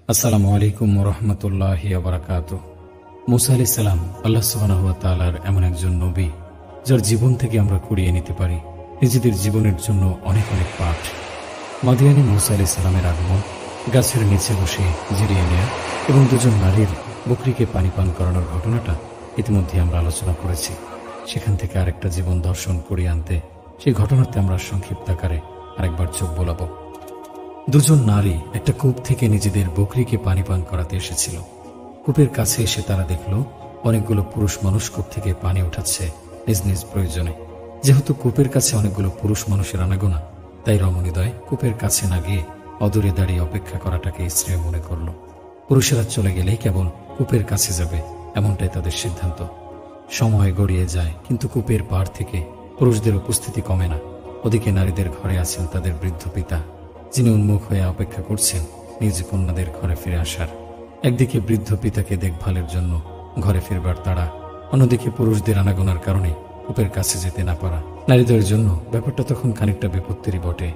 আসসালামু আলাইকুম ওয়া রাহমাতুল্লাহি ওয়া বারাকাতুহু। মুসা আলাইহিস সালাম আল্লাহ সুবহানাহু ওয়া তাআলার এমন একজন নবী যার জীবন থেকে আমরা কুড়িয়ে নিতে পারি নিজেদের জীবনের জন্য অনেক অনেক পাঠ। মাদিয়ানে মুসা আলাইহিস সালামের আগমন, গাছের নিচে বসে জিরিয়ে নেয়া এবং দুজন নারীর বকরিকে পানি পান করানোর ঘটনাটা ইতিমধ্যে আমরা আলোচনা করেছি। সেখান থেকে আরেকটা জীবন দর্শন করিয়ে আনতে সেই ঘটনাতে আমরা সংক্ষিপ্ত আকারে আরেকবার চোখ বোলাবো। দুজন নারী একটা কূপ থেকে নিজেদের বকরিকে পানি পান করাতে এসেছিল। কূপের কাছে এসে তারা দেখল অনেকগুলো পুরুষ মানুষ কূপ থেকে পানি উঠাচ্ছে নিজ নিজ প্রয়োজনে। যেহেতু কূপের কাছে অনেকগুলো পুরুষ মানুষের আনাগোনা, তাই রমণীদ্বয় কূপের কাছে না গিয়ে অদূরে দাঁড়িয়ে অপেক্ষা করাটাকে শ্রেয় মনে করল। পুরুষেরা চলে গেলেই কেবল কূপের কাছে যাবে, এমনটাই তাদের সিদ্ধান্ত। সময় গড়িয়ে যায়, কিন্তু কূপের পাড় থেকে পুরুষদের উপস্থিতি কমে না। ওদিকে নারীদের ঘরে আছেন তাদের বৃদ্ধ পিতা, যিনি উন্মুখ হয়ে অপেক্ষা করছেন নিজ কন্যাদের ঘরে ফিরে আসার। একদিকে বৃদ্ধ পিতাকে দেখভালের জন্য ঘরে ফিরবার তাড়া, অন্যদিকে পুরুষদের আনাগোনার কারণে কূপের কাছে যেতে না পারা। নারীদের জন্য ব্যাপারটা তখন খানিকটা বিপত্তিরই বটে।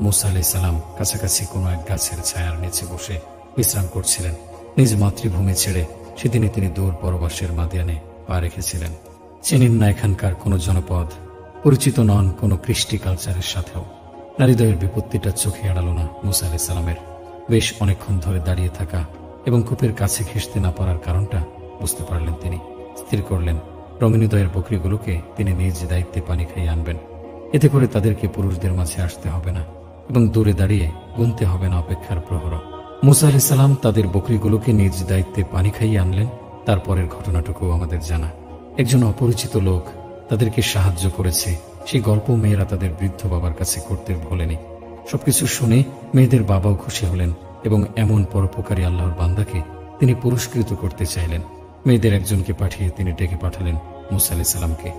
মুসা আলাইহিস সালাম কাছাকাছি কোনো এক গাছের ছায়ার নিচে বসে বিশ্রাম করছিলেন। নিজ মাতৃভূমি ছেড়ে সেদিনে তিনি দূর পরবাসের মাদিয়ানে পা রেখেছিলেন। চেনেন না এখানকার কোনো জনপদ, পরিচিত নন কোনো কৃষ্টি কালচারের সাথেও। নারীদ্বয়ের বিপত্তিটা চোখে এড়ালো না মুসা আলাইহিস সালামের। বেশ অনেকক্ষণ ধরে দাঁড়িয়ে থাকা এবং কূপের কাছে ঘেঁষতে না পারার কারণটা বুঝতে পারলেন তিনি। স্থির করলেন রমণীদ্বয়ের বকরিগুলোকে তিনি নিজ দায়িত্বে পানি খাইয়ে আনবেন। এতে করে তাদেরকে পুরুষদের মাঝে আসতে হবে না এবং দূরে দাঁড়িয়ে গুনতে হবে না অপেক্ষার প্রহর। মুসা আলাইহিস সালাম তাদের বকরিগুলোকে নিজ দায়িত্বে পানি খাইয়ে আনলেন। তারপরের ঘটনাটুকু আমাদের জানা। একজন অপরিচিত লোক তাদেরকে সাহায্য করেছে, সেই গল্প মেয়েরা তাদের বৃদ্ধ বাবার কাছে করতে ভোলেনি। সবকিছু শুনে মেয়েদের বাবাও খুশি হলেন এবং এমন পরোপকারী আল্লাহর বান্দাকে তিনি পুরস্কৃত করতে চাইলেন। মেয়েদের একজনকে পাঠিয়ে তিনি ডেকে পাঠালেন মুসা আলাইহিস সালামকে।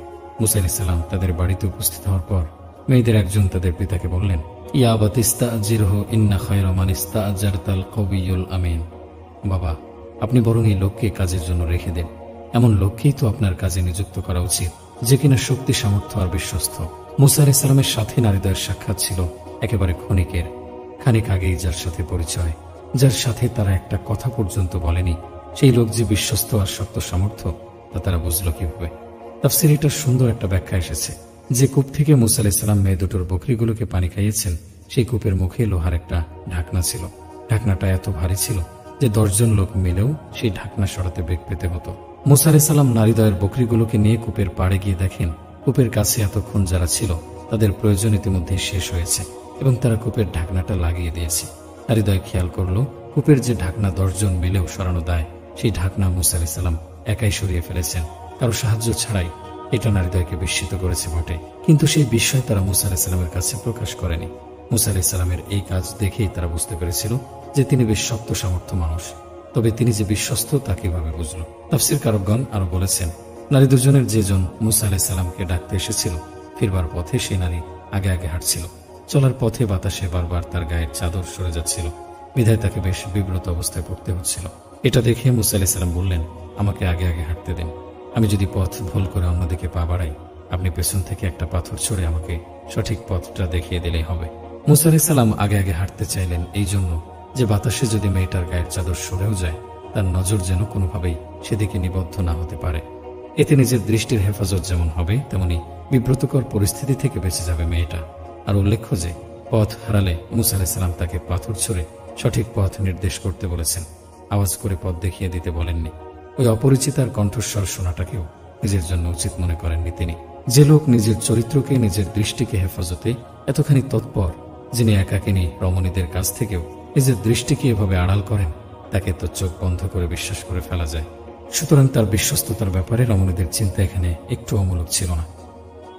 মুসা আলাইহিস সালাম তাদের বাড়িতে উপস্থিত হওয়ার পর মেয়েদের একজন তাদের পিতাকে বললেন, ইয়া আবাতি ইস্তাজিরহু ইন্না খায়রা মান ইস্তাজারতাল কওয়িয়ুল আমিন। বাবা, আপনি বরং এই লোককে কাজের জন্য রেখে দেন। এমন লোককেই তো আপনার কাজে নিযুক্ত করা উচিত, যে কিনা শক্তি, সামর্থ্য আর বিশ্বস্ত। মুসা আলাইহিস সালামের সাথে নারীদ্বয়ের সাক্ষাৎ ছিল একেবারে ক্ষণিকের। খানিক আগেই যার সাথে পরিচয়, যার সাথে তারা একটা কথা পর্যন্ত বলেনি, সেই লোক যে বিশ্বস্ত আর শক্ত সামর্থ্য তা তারা বুঝল কিভাবে? তাফসীরে এটার সুন্দর একটা ব্যাখ্যা এসেছে। যে কূপ থেকে মুসা আলাইহিস সালাম মেয়ে দুটোর বকরিগুলোকে পানি খাইয়েছেন, সেই কূপের মুখে লোহার একটা ঢাকনা ছিল। ঢাকনাটা এত ভারী ছিল যে 10 জন লোক মিলেও সেই ঢাকনা সরাতে বেগ পেতে হতো। মুসা আলাইহিস সালাম নারীদ্বয়ের বকরিগুলোকে নিয়ে কূপের পাড়ে গিয়ে দেখেন কূপের কাছে এতক্ষণ যারা ছিল তাদের প্রয়োজন ইতিমধ্যে শেষ হয়েছে এবং তারা কূপের ঢাকনাটা লাগিয়ে দিয়েছে। নারীদ্বয় খেয়াল করল কূপের যে ঢাকনা 10 জন মিলেও সরানো দায়, সেই ঢাকনা মুসা আলাইহিস সালাম একাই সরিয়ে ফেলেছেন, কারো সাহায্য ছাড়াই। এটা নারীদ্বয়কে বিস্মিত করেছে বটে, কিন্তু সেই বিস্ময় তারা মুসা আলাইহিস সালামের কাছে প্রকাশ করেনি। মুসা আলাইহিস সালামের এই কাজ দেখেই তারা বুঝতে পেরেছিল যে তিনি বেশ শক্ত সামর্থ্য মানুষ। তবে তিনি যে বিশ্বস্ত তা কিভাবে বুঝল? তাফসীরকারগণ আরো বলেছেন, নারী দুজনের যেজন মুসা আলাইহিস সালামকে ডাকতে এসেছিল, ফিরবার পথে সেই নারী আগে আগে হাঁটছিল। চলার পথে বাতাসে বারবার তার গায়ের চাদর সরে যাচ্ছিল, বিধায় তাকে বেশ বিব্রত অবস্থায় পড়তে হচ্ছিল। এটা দেখে মুসা আলাইহিস সালাম বললেন, আমাকে আগে আগে হাঁটতে দিন। আমি যদি পথ ভুল করে অন্যদিকে পা বাড়াই, আপনি পেছন থেকে একটা পাথর ছুঁড়ে আমাকে সঠিক পথটা দেখিয়ে দিলেই হবে। মুসা আলাইহিস সালাম আগে আগে হাঁটতে চাইলেন এই জন্য যে বাতাসে যদি মেয়েটার গায়ের চাদর সরেও যায়, তার নজর যেন কোনোভাবেই সেদিকে নিবদ্ধ না হতে পারে। এতে নিজের দৃষ্টির হেফাজত যেমন হবে, তেমনি বিব্রতকর পরিস্থিতি থেকে বেঁচে যাবে মেয়েটা। আর উল্লেখ্য যে পথ হারালে মুসা আলাইহিস সালাম তাকে পাথর ছুঁড়ে সঠিক পথ নির্দেশ করতে বলেছেন, আওয়াজ করে পথ দেখিয়ে দিতে বলেননি। ওই অপরিচিতার কণ্ঠস্বর শোনাটাকেও নিজের জন্য উচিত মনে করেননি তিনি। যে লোক নিজের চরিত্রকে, নিজের দৃষ্টিকে হেফাজতে এতখানি তৎপর, যিনি একাকিনী রমণীদের কাছ থেকেও নিজের দৃষ্টিকে এভাবে আড়াল করেন, তাকে তো চোখ বন্ধ করে বিশ্বাস করে ফেলা যায়। সুতরাং তার বিশ্বস্ততার ব্যাপারে রমণীদের চিন্তা এখানে একটু অমূলক ছিল না।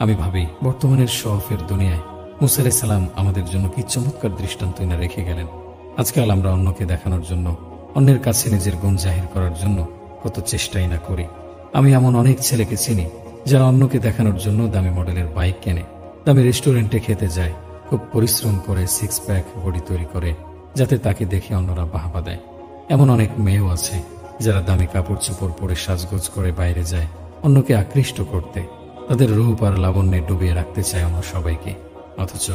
আমি ভাবি বর্তমানের শফের দুনিয়ায় মুসা আলাইহিস সালাম আমাদের জন্য কি চমৎকার দৃষ্টান্ত এনে রেখে গেলেন। আজকাল আমরা অন্যকে দেখানোর জন্য, অন্যের কাছে নিজের গুণ জাহির করার জন্য কত চেষ্টাই না করি। আমি এমন অনেক ছেলেকে চিনি যারা অন্যকে দেখানোর জন্য দামি মডেলের বাইক কেনে, দামি রেস্টুরেন্টে খেতে যায়, খুব পরিশ্রম করে 6 প্যাক বডি তৈরি করে যাতে তাকে দেখে অন্যরা বাহবা দেয়। এমন অনেক মেয়েও আছে যারা দামি কাপড় চোপড় পরে সাজগোজ করে বাইরে যায় অন্যকে আকৃষ্ট করতে, তাদের রূপ আর লাবণ্যে ডুবিয়ে রাখতে চায় অন্য সবাইকে। অথচ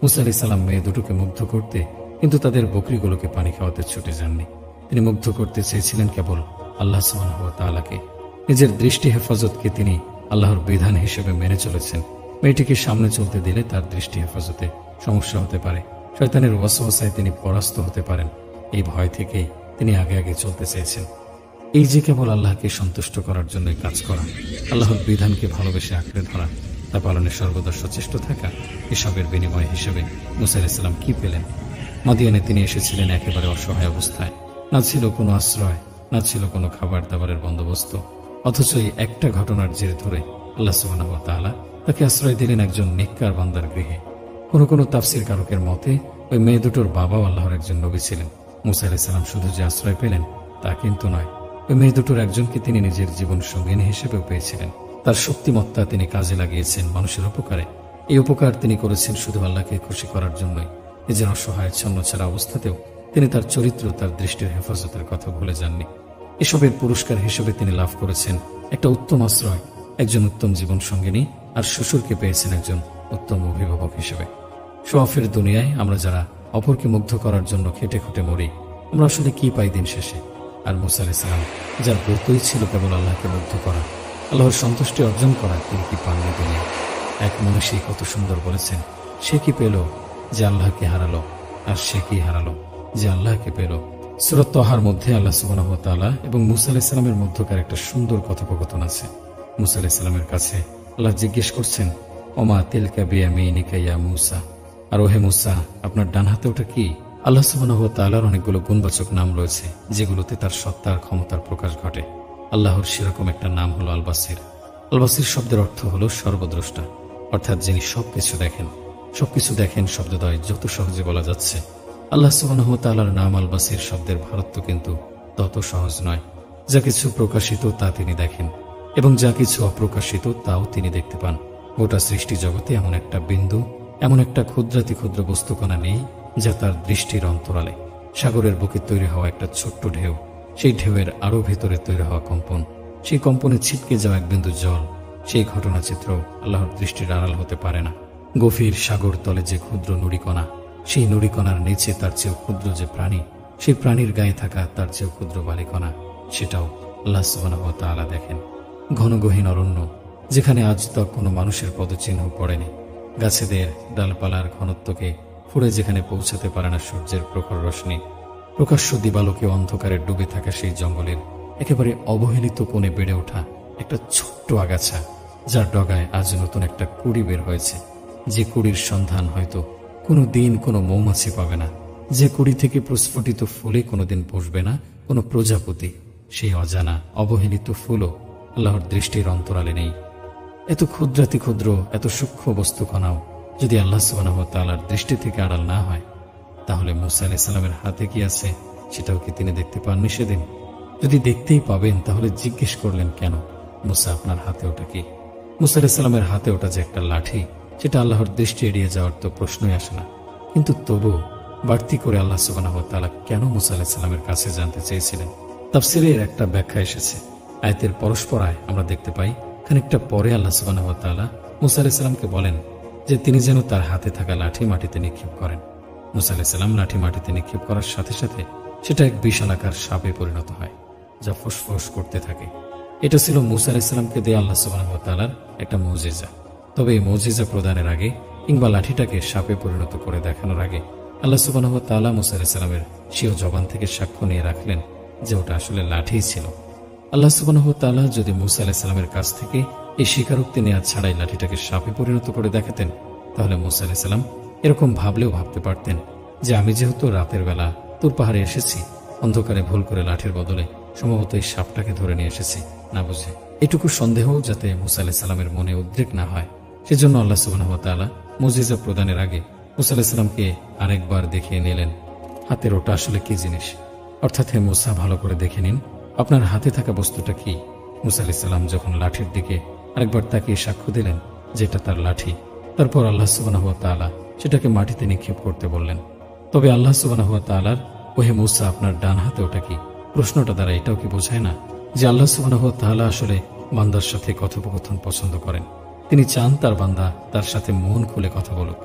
মুসা আলাইহিস সালাম মেয়ে দুটোকে মুগ্ধ করতে, কিন্তু তাদের বকরিগুলোকে পানি খাওয়াতে ছুটে যাননি। তিনি মুগ্ধ করতে চেয়েছিলেন কেবল আল্লাহ সুবহানাহু ওয়া তাআলাকে। নিজের দৃষ্টি হেফাজতকে তিনি আল্লাহর বিধান হিসেবে মেনে চলেছেন। মেয়েটিকে সামনে চলতে দিলে তার দৃষ্টি হেফাজতে সমস্যা হতে পারে, শয়তানের ওয়াসওয়াসায় তিনি পরাস্ত হতে পারেন। এই ভয় থেকেই তিনি আগে আগে চলতে চেয়েছেন। এই যে কেবল আল্লাহকে সন্তুষ্ট করার জন্যই কাজ করা, আল্লাহর বিধানকে ভালোবেসে আঁকড়ে ধরা, তা পালনে সর্বদা সচেষ্ট থাকা, এসবের বিনিময় হিসেবে মুসা আলাইহিস সালাম কি পেলেন? মাদিয়ানে তিনি এসেছিলেন একেবারে অসহায় অবস্থায়। না ছিল কোনো আশ্রয়, না ছিল কোনো খাবার দাবারের বন্দোবস্ত। অথচ এই একটা ঘটনার জের ধরে আল্লাহ সুবহানাহু ওয়া তাআলা তাকে আশ্রয় দিলেন একজন নেককার বান্দার গৃহে। কোনো তাফসীর কারকের মতে ওই মেয়ে দুটোর বাবাও আল্লাহর একজন নবী ছিলেন। মুসা আলাইহিস সালাম শুধু যে আশ্রয় পেলেন তা কিন্তু নয়, ওই মেয়ে দুটোর একজনকে তিনি নিজের জীবন সঙ্গিনী হিসেবেও পেয়েছিলেন। তার শক্তিমত্তা তিনি কাজে লাগিয়েছেন মানুষের উপকারে। এই উপকার তিনি করেছেন শুধু আল্লাহকে খুশি করার জন্যই। নিজের অসহায় ছন্নছাড়া অবস্থাতেও তিনি তার চরিত্র, তার দৃষ্টির হেফাজতের কথা ভুলে যাননি। এসবের পুরস্কার হিসেবে তিনি লাভ করেছেন একটা উত্তম আশ্রয়, একজন উত্তম জীবন সঙ্গিনী, আর শ্বশুরকে পেয়েছেন একজন উত্তম অভিভাবক হিসেবে। শোয়াফের দুনিয়ায় আমরা যারা অপরকে মুগ্ধ করার জন্য খেটে খুঁটে মরি, আমরা আসলে কি পাই দিন শেষে? আর মুসা আলাইহিস সালাম যার ব্রতই ছিল কেবল আল্লাহকে মুগ্ধ করা, আল্লাহর সন্তুষ্টি অর্জন করা, তিনি কি পাননি দুনিয়া? এক মনীষী কত সুন্দর বলেছেন, সে কি পেল যে আল্লাহকে হারালো, আর সে কি হারালো যে আল্লাহকে পেল। সূরা তাহার মধ্যে আল্লাহ সুবহানাহু ওয়া তাআলা এবং মুসা আলাইহিস সালামের মধ্যকার একটা সুন্দর কথোপকথন আছে। মুসা আলাইহিস সালামের কাছে আল্লাহ জিজ্ঞেস করছেন, ওমা তিলকা বিয়ামিনিকা ইয়া মুসা, আর ওহে মুসা, আপনার ডান হাতে ওটা কি? আল্লাহ সুবহানাহু ওয়া তাআলার অনেকগুলো গুণবাচক নাম রয়েছে যেগুলোতে তার সত্তার ক্ষমতার প্রকাশ ঘটে। আল্লাহর সেরকম একটা নাম হলো আল বাসির। আল বাসির শব্দের অর্থ হলো সর্বদ্রষ্টা, অর্থাৎ যিনি সবকিছু দেখেন। সবকিছু দেখেন শব্দদ্বয় যত সহজে বলা যাচ্ছে। আল্লাহ সুবহানাহু ওয়া তাআলার নাম আল বাসির শব্দের ভারত্ব কিন্তু তত সহজ নয়। যা কিছু প্রকাশিত তা তিনি দেখেন, এবং যা কিছু অপ্রকাশিত তাও তিনি দেখতে পান। গোটা সৃষ্টি জগতে এমন একটা বিন্দু, এমন একটা ক্ষুদ্রাতি ক্ষুদ্র বস্তুকণা নেই যা তার দৃষ্টির অন্তরালে। সাগরের বুকে তৈরি হওয়া একটা ছোট্ট ঢেউ, সেই ঢেউয়ের আরো ভেতরে তৈরি হওয়া কম্পন, সেই কম্পনে ছিটকে যাওয়া এক বিন্দু জল, সেই ঘটনাচিত্র আল্লাহর দৃষ্টির আড়াল হতে পারে না। গভীর সাগর তলে যে ক্ষুদ্র নুড়িকণা, সেই নুড়িকণার নিচে তার চেয়েও ক্ষুদ্র যে প্রাণী, সেই প্রাণীর গায়ে থাকা তার চেয়েও ক্ষুদ্র বালিকণা, সেটাও আল্লাহ সুবহানাহু ওয়া তাআলা দেখেন। ঘন গহীন অরণ্য, যেখানে আজ তক কোনো মানুষের পদচিহ্ন পড়েনি। গাছেদের ডালপালার ঘনত্বকে ফুড়ে যেখানে পৌঁছাতে পারে না সূর্যের প্রখর রশ্মি। প্রকাশ্য দিবালোকে অন্ধকারে ডুবে থাকা সেই জঙ্গলের একেবারে অবহেলিত কোণে বেড়ে ওঠা একটা ছোট্ট আগাছা, যার ডগায় আজ নতুন একটা কুড়ি বের হয়েছে। যে কুড়ির সন্ধান হয়তো কোনো দিন কোনো মৌমাছি পাবে না, যে কুড়ি থেকে প্রস্ফুটিত ফুলে কোনোদিন বসবে না কোনো প্রজাপতি, সেই অজানা অবহেলিত ফুলও আল্লাহর দৃষ্টির অন্তরালে নেই। এত ক্ষুদ্রাতি ক্ষুদ্র, এত সূক্ষ্ম বস্তুকণাও যদি আল্লাহ সুবহানাহু ওয়া তাআলার দৃষ্টি থেকে আড়াল না হয়, তাহলে মুসা আলাইহিস সালামের হাতে কি আছে সেটাও কি তিনি দেখতে পাননি সেদিন? যদি দেখতেই পাবেন তাহলে জিজ্ঞেস করলেন কেন, মুসা আপনার হাতে ওটা কি? মুসা আলাইহিস সালামের হাতে ওটা যে একটা লাঠি, সেটা আল্লাহর দৃষ্টি এড়িয়ে যাওয়ার তো প্রশ্নই আসে না। কিন্তু তবু বাড়তি করে আল্লাহ সুবহানাহু ওয়া তাআলা কেন মুসা আলাইহিস সালামের কাছে জানতে চেয়েছিলেন? তাফসীরের একটা ব্যাখ্যা এসেছে। আয়াতের পরস্পরায় আমরা দেখতে পাই, খানিকটা পরে আল্লাহ সুবহানাহু ওয়া তাআলা মুসা আলাইহিস সালামকে বলেন যে তিনি যেন তার হাতে থাকা লাঠি মাটিতে নিক্ষেপ করেন। মুসা আলাইহিস সালাম লাঠি মাটিতে নিক্ষেপ করার সাথে সাথে সেটা এক বিশালাকার সাপে পরিণত হয়, যা ফুসফুস করতে থাকে। এটা ছিল মুসা আলাইহিস সালামকে দেয়া আল্লাহ সুবহানাহু ওয়া তাআলার একটা মুজিজা। তবে এই মুজিজা প্রদানের আগে কিংবা লাঠিটাকে সাপে পরিণত করে দেখানোর আগে আল্লাহ সুবহানাহু ওয়া তাআলা মুসা আলাইহিস সালামের স্বীয় জবান থেকে সাক্ষ্য নিয়ে রাখলেন যে ওটা আসলে লাঠিই ছিল। আল্লাহ সুবহানাহু ওয়া তাআলা যদি মুসা আলাইহিস সালামের কাছ থেকে এই স্বীকারোক্তি নেওয়া ছাড়াই লাঠিটাকে সাপে পরিণত করে দেখাতেন, তাহলে মুসা আলাইহিস সালাম এরকম ভাবলেও ভাবতে পারতেন যে আমি যেহেতু রাতের বেলা তুর পাহাড়ে এসেছি, অন্ধকারে ভুল করে লাঠির বদলে সম্ভবত এই সাপটাকে ধরে নিয়ে এসেছি, না বুঝে। এটুকু সন্দেহ যাতে মুসা আলাইহিস সালামের মনে উদ্রেক না হয়, সেজন্য আল্লাহ সুবহানাহু ওয়া তাআলা মুজিজা প্রদানের আগে মুসা আলাইহিস সালামকে আরেকবার দেখিয়ে নিলেন হাতের ওটা আসলে কি জিনিস। অর্থাৎ হে মুসা, ভালো করে দেখে নিন আপনার হাতে থাকা বস্তুটা কি। মুসা আলাইহিস সালাম যখন লাঠির দিকে আরেকবার তাকিয়ে সাক্ষ্য দিলেন যে এটা তার লাঠি, তারপর আল্লাহ সুবহানাহু ওয়া তাআলা সেটাকে মাটিতে নিক্ষেপ করতে বললেন। তবে আল্লাহ সুবহানাহু ওয়া তাআলার ওহে মুসা আপনার ডান হাতে ওটা কি প্রশ্নটা দ্বারা এটাও কি বোঝায় না যে আল্লাহ সুবহানাহু ওয়া তাআলা আসলে বান্দার সাথে কথোপকথন পছন্দ করেন? তিনি চান তার বান্দা তার সাথে মন খুলে কথা বলুক।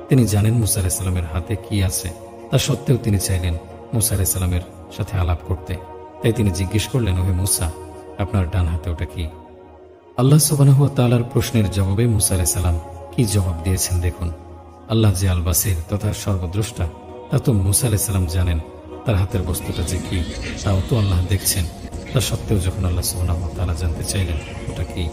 তিনি জানেন মুসা আলাইহিস সালামের হাতে কি আছে, তা সত্ত্বেও তিনি চাইলেন মুসা আলাইহিস সালামের সাথে আলাপ করতে। তাই তিনি জিজ্ঞেস করলেন, ওহে মুসা, আপনার ডান হাতে ওটা কি? আল্লাহ সুবহানাহু ওয়া তাআলার প্রশ্নের জবাবে মুসা আলাইহিস সালাম কি জবাব দিয়েছেন দেখুন। আল্লাহ যে আল বাসির তথা সর্বদ্রষ্টা, তা তো মুসা আলাইহিস সালাম জানেন। তার হাতের বস্তুটা যে কি তাও তো আল্লাহ দেখছেন। তা সত্ত্বেও যখন আল্লাহ সুবহানাহু ওয়া তাআলা জানতে চাইলেন ওটা কি,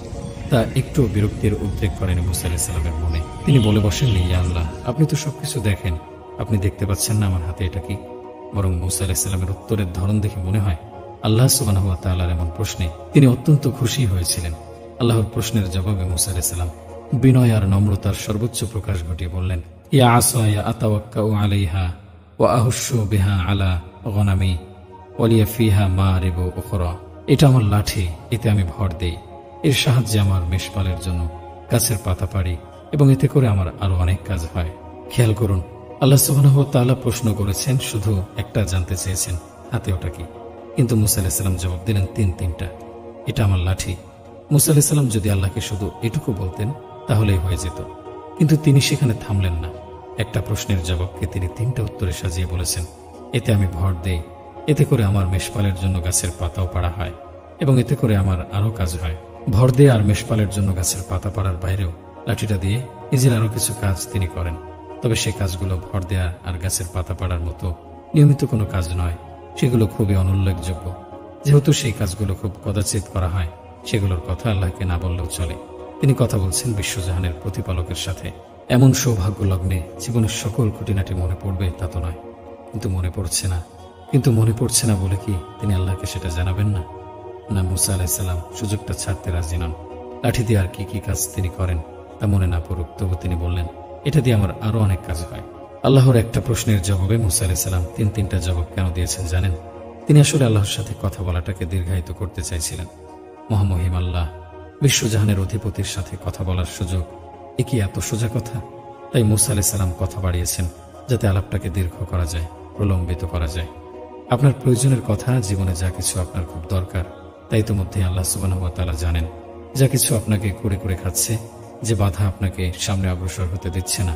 তা একটু বিরক্তির উদ্রেক করেনি মুসা আলাইহিস সালামের মনে। তিনি বলে বসেননি, ইয়া আল্লাহ, আপনি তো সবকিছু দেখেন, আপনি দেখতে পাচ্ছেন না আমার হাতে এটা কি? বরং মুসা আলাইহিস সালামের উত্তরের ধরন দেখে মনে হয় আল্লাহ সুবহানাহু ওয়া তাআলার এমন প্রশ্নে তিনি অত্যন্ত খুশি হয়েছিলেন। আল্লাহর প্রশ্নের জবাবে মুসা আলাইহিস সালাম বিনয় আর নম্রতার সর্বোচ্চ প্রকাশ ঘটিয়ে বললেন, ইয়া আসায়া আতাওয়াক্কাউ আলাইহা ওয়া আহুশু বিহা আলা গনামি ওয়া লিয়া ফিহা মারিবু উখরা। এটা আমার লাঠি, এতে আমি ভর দেই। এর সাহায্যে আমার মেষপালের জন্য গাছের পাতা পাড়ি এবং এতে করে আমার আরো অনেক কাজ হয়। খেয়াল করুন, আল্লাহ সুবহানাহু ওয়া তাআলা প্রশ্ন করেছেন, শুধু একটা জানতে চেয়েছেন হাতে ওটা কি, কিন্তু মুসা আলাইহিস সালাম জবাব দিলেন তিনটা। এটা আমার লাঠি। মুসা আলাইহিস সালাম যদি আল্লাহকে শুধু এটুকু বলতেন তাহলেই হয়ে যেত, কিন্তু তিনি সেখানে থামলেন না। একটা প্রশ্নের জবাবকে তিনি তিনটা উত্তরে সাজিয়ে বলেছেন, এতে আমি ভর দেই, এতে করে আমার মেষপালের জন্য গাছের পাতাও পাড়া হয় এবং এতে করে আমার আরো কাজ হয়। ভর দিয়ে আর মেষপালের জন্য গাছের পাতা পাড়ার বাইরেও লাঠিটা দিয়ে নিজের আরো কিছু কাজ তিনি করেন। তবে সে কাজগুলো ভর দেয়া আর গাছের পাতা পাড়ার মতো নিয়মিত কোনো কাজ নয়, সেগুলো খুবই অনুল্লেখযোগ্য। যেহেতু সেই কাজগুলো খুব কদাচিৎ করা হয়, সেগুলোর কথা আল্লাহকে না বললেও চলে। তিনি কথা বলছেন বিশ্বজাহানের প্রতিপালকের সাথে। এমন সৌভাগ্য লগ্নে জীবনের সকল খুঁটিনাটি মনে পড়বে তা তো নয়, কিন্তু মনে পড়ছে না বলে কি তিনি আল্লাহকে সেটা জানাবেন না? না, মুসা আলাইহিস সালাম সুযোগটা ছাড়তে রাজি নন। লাঠি দিয়ে আর কি কাজ তিনি করেন তা মনে না পড়ুক, তবু তিনি বললেন, এটা দিয়ে আমার আরো অনেক কাজ হয়। আল্লাহর একটা প্রশ্নের জবাবে মুসা আলাইহিস সালাম তিনটা জবাব কেন দিয়েছেন জানেন? তিনি আসলে আল্লাহর সাথে কথা বলাটাকে দীর্ঘায়িত করতে চাইছিলেন। মহামহিম আল্লাহ, বিশ্বজাহানের অধিপতির সাথে কথা বলার সুযোগ, এ কি এত সোজা কথা? তাই মুসা আলাইহিস সালাম কথা বাড়িয়েছেন যাতে আলাপটাকে দীর্ঘ করা যায়, প্রলম্বিত করা যায়। আপনার প্রয়োজনের কথা, জীবনে যা কিছু আপনার খুব দরকার, তাই তো মধ্যে আল্লাহ সুবহানাহু ওয়া তাআলা জানেন। যা কিছু আপনাকে কুরে খাচ্ছে, যে বাধা আপনাকে সামনে অগ্রসর হতে দিচ্ছে না,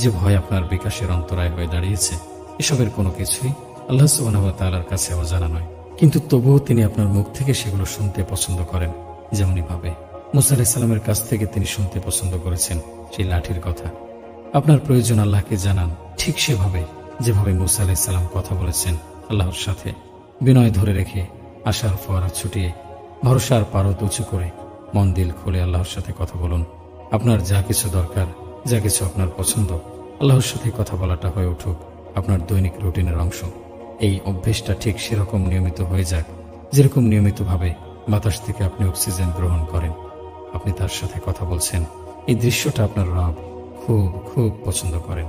যে ভয় আপনার বিকাশের অন্তরায় হয়ে দাঁড়িয়েছে, এসবের কোনো কিছুই আল্লাহ সুবহানাহু ওয়া তাআলার কাছে অজানা নয়। কিন্তু তবুও তিনি আপনার মুখ থেকে সেগুলো শুনতে পছন্দ করেন। যেমনি ভাবে মুসা আলাইহিস সালামের কাছ থেকে তিনি শুনতে পছন্দ করেছেন সেই লাঠির কথা। আপনার প্রয়োজন আল্লাহকে জানান ঠিক সেভাবে যেভাবে মুসা আলাইহিস সালাম কথা বলেছেন আল্লাহর সাথে। বিনয় ধরে রেখে, আশার ফোয়ারা ছুটিয়ে, ভরসার পারদ উঁচু করে, মন দিল খুলে আল্লাহর সাথে কথা বলুন। আপনার যা কিছু দরকার, যা কিছু আপনার পছন্দ, আল্লাহর সাথে কথা বলাটা হয়ে উঠুক আপনার দৈনিক রুটিনের অংশ। এই অভ্যেসটা ঠিক সেরকম নিয়মিত হয়ে যাক যেরকম নিয়মিতভাবে বাতাস থেকে আপনি অক্সিজেন গ্রহণ করেন। আপনি তার সাথে কথা বলছেন, এই দৃশ্যটা আপনার রব খুব খুব পছন্দ করেন।